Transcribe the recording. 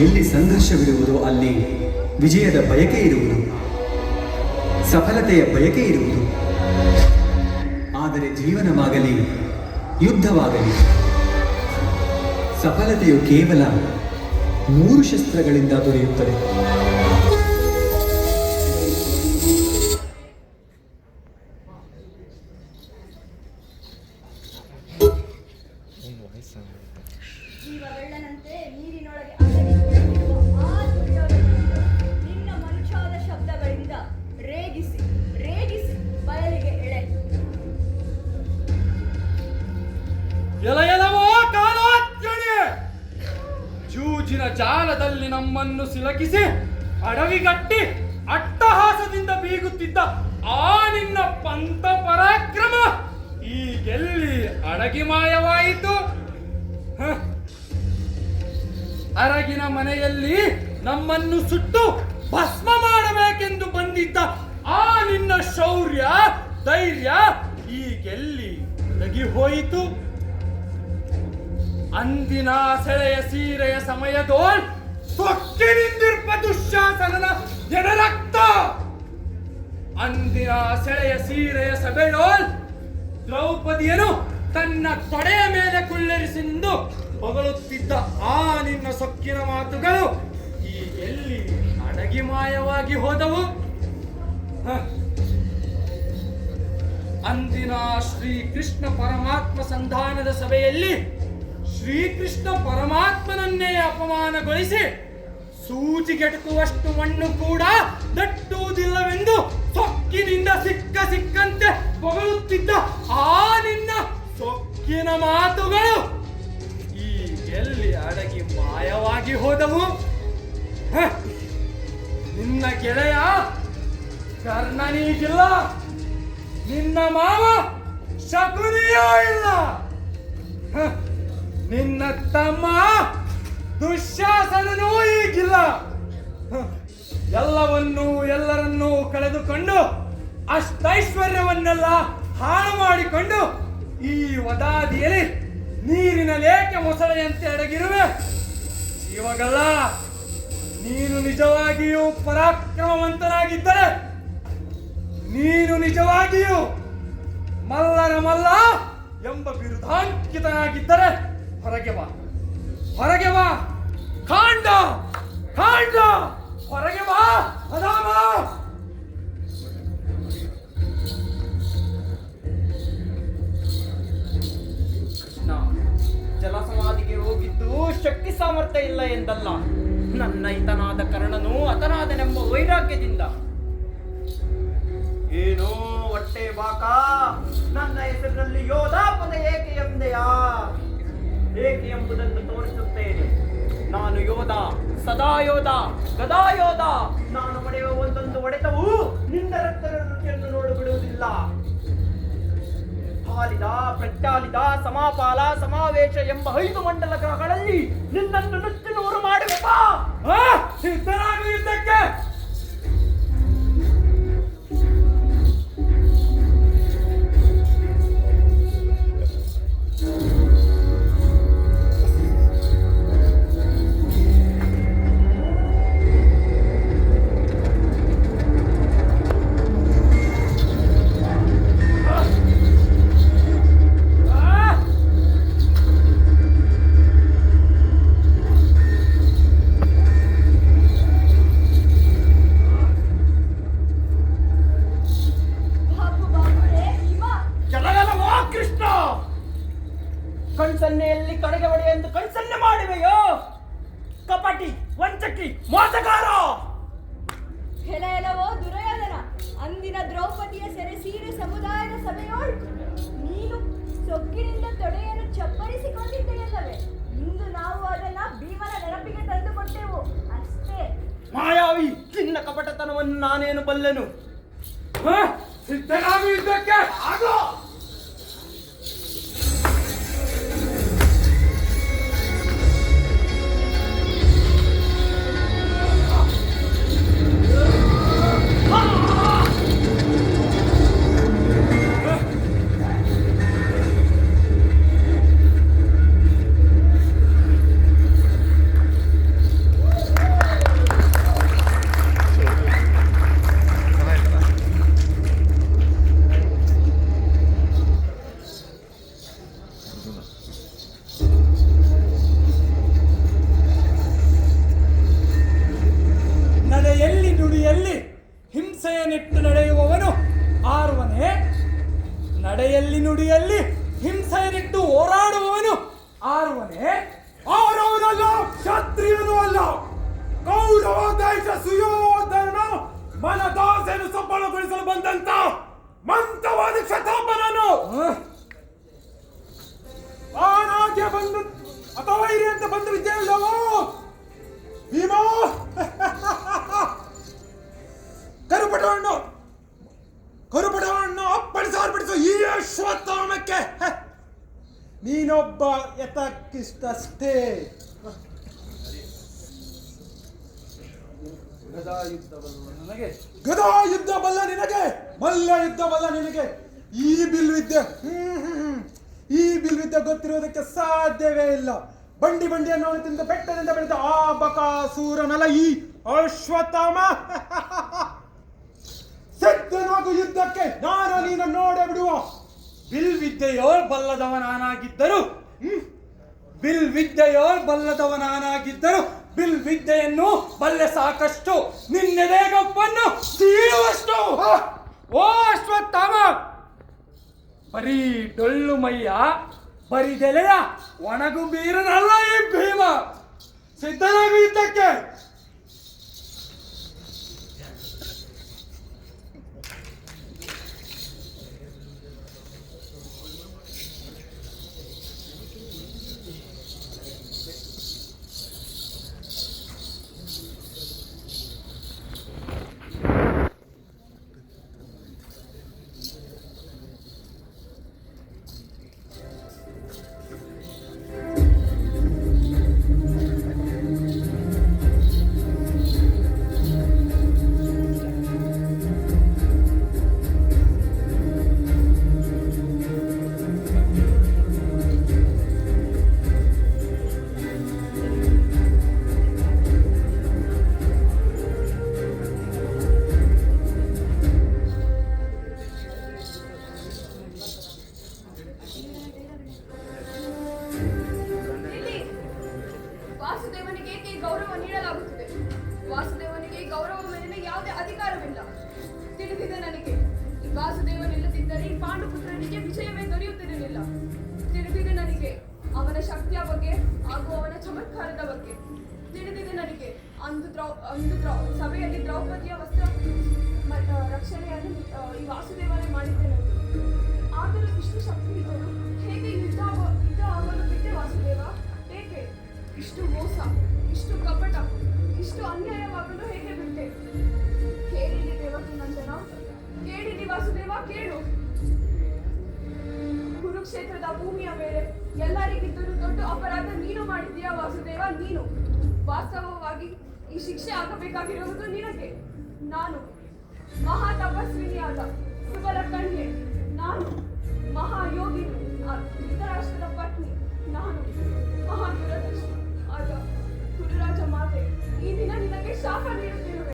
ಎಲ್ಲಿ ಸಂಘರ್ಷವಿರುವುದೋ ಅಲ್ಲಿ ವಿಜಯದ ಬಯಕೆ ಇರುವುದು, ಸಫಲತೆಯ ಬಯಕೆ ಇರುವುದು. ಆದರೆ ಜೀವನವಾಗಲಿ ಯುದ್ಧವಾಗಲಿ ಸಫಲತೆಯು ಕೇವಲ 3 ಶಸ್ತ್ರಗಳಿಂದ ದೊರೆಯುತ್ತದೆ. ಜೀವಗಳ್ಳನಂತೆ ನೀರಿನೊಳಗೆ ಅಡಗಿಕೊಂಡಿರುವ ಆ ದುರ್ಯೋಧನನನ್ನು ನಿನ್ನ ಮನುಷ್ಯಾದ ಶಬ್ದಗಳಿಂದ ರೇಗಿಸಿ ರೇಗಿಸಿ ಬಯಲಿಗೆ ಎಳೆ. ಎಲವೋ ಕಾಲಾಗ್ನಿ, ಜೂಜಿನ ಜಾಲದಲ್ಲಿ ನಮ್ಮನ್ನು ಸಿಲಕಿಸಿ ಅಡವಿಗಟ್ಟಿ ಅಟ್ಟಹಾಸದಿಂದ ಬೀಗುತ್ತಿದ್ದ ಆ ನಿನ್ನ ಪಂಥ ಪರಾಕ್ರಮ ಈಗೆಲ್ಲಿ ಅಡಗಿ ಮಾಯವಾಯಿತು? ಅರಗಿನ ಮನೆಯಲ್ಲಿ ನಮ್ಮನ್ನು ಸುಟ್ಟು ಭಸ್ಮ ಮಾಡಬೇಕೆಂದು ಬಂದಿದ್ದ ಆ ನಿನ್ನ ಶೌರ್ಯ ಧೈರ್ಯ ಈಗೆಲ್ಲಿ ಅಡಗಿ ಹೋಯಿತು? ಅಂದಿನ ಸೆಳೆಯ ಸೀರೆಯ ಸಮಯದೋಳ್ ಸೊಕ್ಕಿನಿಂದಿರ್ಪ ದುಶ್ಯಾಸನನ ಜನರಕ್ತ. ಅಂದಿನ ಸೆಳೆಯ ಸೀರೆಯ ಸಭೆಯೋಳ್ ದ್ರೌಪದಿಯನು ತನ್ನ ತೊಡೆಯ ಮೇಲೆ ಕುಳ್ಳೆರಿಸಿಂದು ಹೊಗಳುತ್ತಿದ್ದ ಆ ನಿನ್ನ ಸೊಕ್ಕಿನ ಮಾತುಗಳು ಈ ಎಲ್ಲಿ ಅಡಗಿ ಮಾಯವಾಗಿ ಹೋದವು? ಅಂದಿನ ಶ್ರೀಕೃಷ್ಣ ಪರಮಾತ್ಮ ಸಂಧಾನದ ಸಭೆಯಲ್ಲಿ ಶ್ರೀಕೃಷ್ಣ ಪರಮಾತ್ಮನನ್ನೇ ಅಪಮಾನಗೊಳಿಸಿ ಸೂಜಿಗೆಟಕುವಷ್ಟು ಮಣ್ಣು ಕೂಡ ದಟ್ಟುವುದಿಲ್ಲವೆಂದು ಸೊಕ್ಕಿನಿಂದ ಸಿಕ್ಕಂತೆ ಹೊಗಳುತ್ತಿದ್ದ ಆ ನಿನ್ನ ಸೊಕ್ಕಿನ ಮಾತುಗಳು ಈ ಎಲ್ಲಿ ಅಡಗಿ ಮಾಯವಾಗಿ ಹೋದವು? ನಿನ್ನ ಗೆಳೆಯ ಕರ್ಣನೀಗಿಲ್ಲ, ನಿನ್ನ ಮಾವ ಶಕುನಿಯೂ ಇಲ್ಲ, ನಿನ್ನ ತಮ್ಮ ದುಶ್ಯಾಸನನೂ ಈಗಿಲ್ಲ. ಎಲ್ಲರನ್ನೂ ಕಳೆದುಕೊಂಡು ಅಷ್ಟೈಶ್ವರ್ಯವನ್ನೆಲ್ಲ ಹಾಳು ಮಾಡಿಕೊಂಡು ಈ ವದಾದಿಯಲ್ಲಿ ನೀರಿನ ಲೇಖೆ ಮೊಸಳೆಯಂತೆ ಅಡಗಿರುವೆ. ಜೀವಗಲ್ಲ, ನೀನು ನಿಜವಾಗಿಯೂ ಪರಾಕ್ರಮವಂತನಾಗಿದ್ದರೆ, ನೀನು ನಿಜವಾಗಿಯೂ ಮಲ್ಲರ ಮಲ್ಲ ಎಂಬ ಬಿರುದಾಂಕಿತನಾಗಿದ್ದರೆ ಹೊರಗೆ ಬಾ, ಹೊರಗೆ ಬಾ, ಕಾಂಡ ಕಾಂಡ, ಹೊರಗೆ ಬಾ ಅದಾಮ. ಜಲಸಮಾಧಿಗೆ ಹೋಗಿದ್ದು ಶಕ್ತಿ ಸಾಮರ್ಥ್ಯ ಇಲ್ಲ ಎಂದಲ್ಲ, ನನ್ನ ಹಿತನಾದ ಕರ್ಣನು ಹತನಾದನೆಂಬ ವೈರಾಗ್ಯದಿಂದ. ಏನೋ ಹೊಟ್ಟೆ ಬಾಕ, ನನ್ನ ಹೆಸರಿನಲ್ಲಿ ಯೋಧ ಪದ ಏಕೆ ಎಂದೆಯಾ? ಏಕೆ ಎಂಬುದನ್ನು ತೋರಿಸುತ್ತೇನೆ. ನಾನು ಯೋಧ, ಸದಾ ಯೋಧ, ಗದಾ ಯೋಧ. ನಾನು ಪಡೆಯುವ ಒಂದೊಂದು ಹೊಡೆತವು ನಿನ್ನ ರಕ್ತದ ರುಚಿಯನ್ನು ನೋಡಿಬಿಡುವುದಿಲ್ಲ. ಹಾಲಿದ, ಪ್ರಜ್ಞಾಲಿದ, ಸಮಾಪಾಲ, ಸಮಾವೇಶ ಎಂಬ 5 ಮಂಡಲ ಗ್ರಹಗಳಲ್ಲಿ ನಿನ್ನನ್ನು ನುಚ್ಚುನೂರು ಮಾಡುವ ಸಿದ್ಧರಾಗಿದ್ದಕ್ಕೆ ಕಣ್ಸನ್ನೆಯಲ್ಲಿ ಕಡೆಗೆ ಹೊಡೆ ಎಂದು ಕಣ್ಸನ್ನೆ ಮಾಡುವೆಯೋ? ಕಪಟಿ, ವಂಚಕಿ, ಮೋಸಗಾರ. ಹೆಲವೋ ದುರ್ಯೋಧನ, ಅಂದಿನ ದ್ರೌಪದಿಯ ಸೆರೆ ಸೀರೆ ಸಮುದಾಯದ ಸಭೆಯೋಳು ನೀನು ಸೊಕ್ಕಿನಿಂದ ತೊಡೆಯನ್ನು ಚಪ್ಪರಿಸಿಕೊಂಡಿದ್ದೆಯಲ್ಲವೇ? ಇಂದು ನಾವು ಅದನ್ನ ಭೀಮನ ನೆನಪಿಗೆ ತಂದುಕೊಟ್ಟೆವು ಅಷ್ಟೇ. ಮಾಯಾವಿ, ನಿನ್ನ ಕಪಟತನವನ್ನು ನಾನೇನು ಬಲ್ಲೆನು? ಸಿದ್ಧರಾಗಿದ್ದಕ್ಕೆ ಆಗೋ. ಬಂದಂತ ಮಂತ್ರವಾದ ಕ್ಷತಾಪ ನಾನು ಆನಾಗೆ ಬಂದು ಅಥವಾ ಇರಿ ಅಂತ ಬಂದು ವಿದ್ಯೆ ಇಲ್ಲವೋ ಭೀಮಾ ಕರುಪಟವನ್ನು ಅಪ್ಪಡಿಸು ಈ ಅಶ್ವತ್ಥಾಮಕ್ಕೆ ನೀನೊಬ್ಬ ಯಥಕ್ಕಿಷ್ಟೇ ಗದಾ ಯುದ್ಧ ಬಲ್ಲ ನಿನಗೆ ಮಲ್ಲ ಯುದ್ಧ ಬಲ್ಲ ನಿನಗೆ ಈ ಬಿಲ್ವಿದ್ಯೆ ಈ ಬಿಲ್ವಿದ್ಯೆ ಗೊತ್ತಿರುವುದಕ್ಕೆ ಸಾಧ್ಯವೇ ಇಲ್ಲ. ಬಂಡಿಯನ್ನು ತಿಂದು ಬೆಟ್ಟದಿಂದ ಬೆಳೆದ ಆ ಬಕಾಸೂರನಲ್ಲ ಈ ಅಶ್ವತ್ಥಾಮ. ಸತ್ಯನಾಗು ಯುದ್ಧಕ್ಕೆ ನಾನು ನೀನು ನೋಡೇ ಬಿಡುವ. ಬಿಲ್ವಿದ್ಯೆಯೋ ಬಲ್ಲದವನಾಗಿದ್ದರು ಬಿಲ್ವಿದ್ಯೆಯನ್ನು ಬಲ್ಲೆ ಸಾಕಷ್ಟು ನಿನ್ನೆದೇಗಪ್ಪನ್ನು ಸೀಳುವಷ್ಟು. ಓ ಅಶ್ವತ್ಥಾಮ, ಬರೀ ಡೊಳ್ಳು ಮೈಯ ಬರಿದೆಲೆಯ ಒಣಗು ಬೀರನಲ್ಲ ಈ ಭೀಮ. ಸಿದ್ಧನಾಗು ಯುದ್ಧಕ್ಕೆ. ವಾಸುದೇವನಿಗೆ ಗೌರವ ಮೇಲಿನ ಯಾವುದೇ ಅಧಿಕಾರವಿಲ್ಲ. ತಿಳಿದಿದೆ ನನಗೆ. ವಾಸುದೇವನಿಲ್ಲದಿದ್ದರೆ ಈ ಪಾಂಡುಪುತ್ರನಿಗೆ ವಿಜಯವೇ ದೊರೆಯುತ್ತಿರಲಿಲ್ಲ. ತಿಳಿದಿದೆ ನನಗೆ ಅವನ ಶಕ್ತಿಯ ಬಗ್ಗೆ ಹಾಗೂ ಅವನ ಚಮತ್ಕಾರದ ಬಗ್ಗೆ. ತಿಳಿದಿದೆ ನನಗೆ ಅಂದು ಸಭೆಯಲ್ಲಿ ದ್ರೌಪದಿಯ ವಸ್ತ್ರ ರಕ್ಷಣೆಯನ್ನು ಈ ವಾಸುದೇವನೇ ಮಾಡಿದ್ದೇನೆ. ಆದರೂ ಇಷ್ಟು ಶಕ್ತಿ ಇದ್ದರು ಹೇಗೆ ಯುದ್ಧ ಆಗಲು ಬಿಟ್ಟೆ ವಾಸುದೇವ? ಏಕೆ ಇಷ್ಟು ಮೋಸ, ಇಷ್ಟು ಕಪಟ, ಇಷ್ಟು ಅನ್ಯಾಯವಾಗಲು ಹೇಗೆ ಬಿಟ್ಟೆ? ಕೇಳಿರಿ ದೇವಕಿ ನಂದನ, ಕೇಳಿರಿ ವಾಸುದೇವ, ಕೇಳು. ಕುರುಕ್ಷೇತ್ರದ ಭೂಮಿಯ ಮೇಲೆ ಎಲ್ಲರಿಗಿದ್ದರೂ ದೊಡ್ಡ ಅಪರಾಧ ನೀನು ಮಾಡಿದ್ದೀಯಾ ವಾಸುದೇವ, ನೀನು. ವಾಸ್ತವವಾಗಿ ಈ ಶಿಕ್ಷೆ ಆಗಬೇಕಾಗಿರುವುದು ನಿನಗೆ. ನಾನು ಮಹಾ ತಪಸ್ವಿನಿಯಾದ